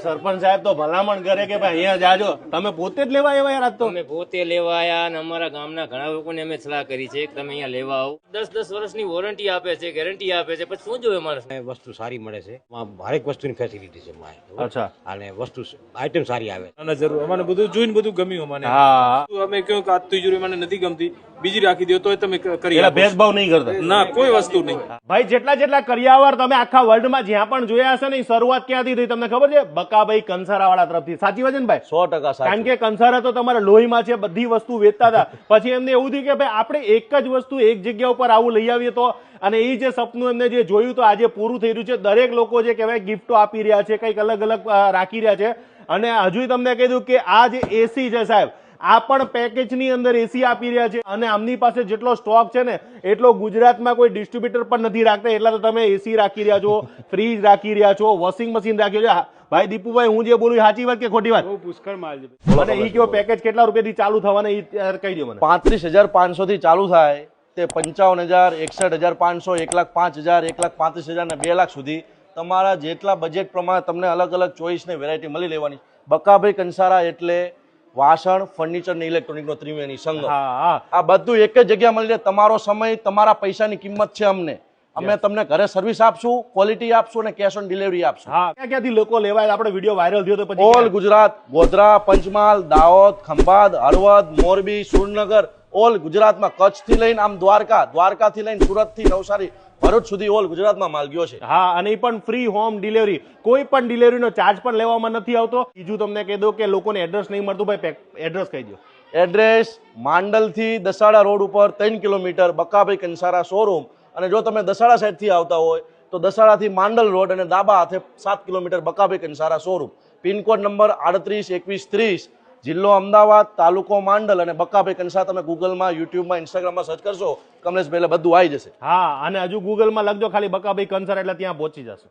સરપંચ સાહેબ તો ભલામણ કરે કે ભાઈ અહીંયા જાજો, તમે પોતે જ લેવા આવ્યા યાર આજ તો? અમે પોતે લેવા આયા અને અમારા ગામના ઘણા લોકોને અમે સલાહ કરી છે કે તમે અહીંયા લેવા આવો. 10-10 વર્ષની વોરંટી આપે છે, ગેરંટી આપે છે, પછી શું જોવે મારે? વસ્તુ સારી મળે છે, હરેક વસ્તુની ફેસિલિટી છે અચ્છા. અને વસ્તુ આઈટમ સારી આવે. ના જરૂર, અમને બધું જોઈને બધું ગમ્યું. અમને હા, અમે કહ્યું કે આ તિજોરી મને નથી ગમતી, બીજી રાખી દો તો તમે કરી એટલે આપો. ભેદભાવ નહીં કરતા. ના, કોઈ વસ્તુ નહીં. ભાઈ જેટલા કરિયાવર તમે આખા વર્લ્ડમાં જ્યાં પણ જોયા હશે ને, એ શરૂઆત ક્યાંથી થઈ તમને ખબર છે? બકાભાઈ કંસારાવાળા તરફથી. સાચી વાત છે ને ભાઈ? 100% કારણ કે કંસારા તો તમારા લોહીમાં છે, બધી વસ્તુ વેચતા હતા. પછી એમને એવું થયું કે ભાઈ આપણે એક જ વસ્તુ એક જગ્યા ઉપર આવું લઈ આવીએ તો, અને એ જે સપનું એમને જે જોયું તો આજે પૂરું થઈ રહ્યું છે. દરેક લોકો જે કહેવાય ગિફ્ટો આપી રહ્યા છે, કંઈક અલગ અલગ રાખી રહ્યા છે. અને હજુ તમને કીધું કે આ જે એસી છે સાહેબ, આ પણ પેકેજની અંદર એસી આપી રહ્યા છે. અને આમની પાસે જેટલો સ્ટોક છે ને એટલો ગુજરાતમાં કોઈ ડિસ્ટ્રીબ્યુટર પણ નથી રાખતા. એટલા તો તમે એસી રાખી રહ્યા છો, ફ્રીજ રાખી રહ્યા છો, વોશિંગ મશીન રાખી રહ્યા છો. ભાઈ દીપુભાઈ, હું જે બોલું સાચી વાત કે ખોટી વાત? પુષ્કળ માલ છે. મને ઈ કયો પેકેજ કેટલા રૂપિયાથી ચાલુ થવાના એ કહી દો મને. 35,500 થી ચાલુ થાય તે 55,000, 61,500, 1,05,000, 1,35,000 ને 2 લાખ સુધી તમારા જેટલા બજેટ પ્રમાણે તમને અલગ અલગ ચોઈસ ને વેરાયટી મળી લેવાની. બકાભાઈ કંસારા એટલે વાસણ, ફર્નિચર ને ઇલેક્ટ્રોનિક નો ત્રિવેણી સંગમ. હા, આ બધું એક જ જગ્યા મળી રહે. તમારો સમય, તમારા પૈસાની કિંમત છે અમને. અમે તમને ઘરે સર્વિસ આપશું, ક્વોલિટી આપશું અને કેશ ઓન ડિલિવરી આપશું. હા. ક્યાંથી લોકો લેવાય? આપણે વિડીયો વાયરલ થયો તો પછી ઓલ ગુજરાત, ગોધરા, પંચમહાલ, દાહોદ, ખંભાત, હળવદ, મોરબી, સુરનગર, ઓલ ગુજરાતમાં, કચ્છથી લઈને આમ દ્વારકાથી લઈને સુરતથી નવસારી, ભરૂચ સુધી ઓલ ગુજરાતમાં માલ ગયો છે. હા, અને એ પણ ફ્રી હોમ ડિલિવરી. કોઈ પણ ડિલિવરીનો ચાર્જ પણ લેવામાં નથી આવતો. બીજું તમને કહી દઉં કે લોકોને એડ્રેસ નહીં મળતું. ભાઈ એડ્રેસ કહી દો. એડ્રેસ માંડલથી દસાડા રોડ ઉપર 3 કિલોમીટર, બકાભાઈ કંસારા શોરૂમ. અને જો તમે દસાડા સાઈડથી આવતા હોય તો દસાડાથી માંડલ રોડ અને ડાબા હાથે 7 kilometre Bakabhai Kansara showroom. Pin code number 382130, જિલ્લો અમદાવાદ, તાલુકો માંડલ અને બકાભાઈ કંસારા. તમે ગૂગલમાં, યુટ્યુબમાં, ઇન્સ્ટાગ્રામમાં સર્ચ કરશો કમલેશભાઈ એટલે બધું આવી જશે. હા, અને હજુ ગૂગલમાં લખજો ખાલી બકાભાઈ કંસારા એટલે ત્યાં પહોંચી જશે.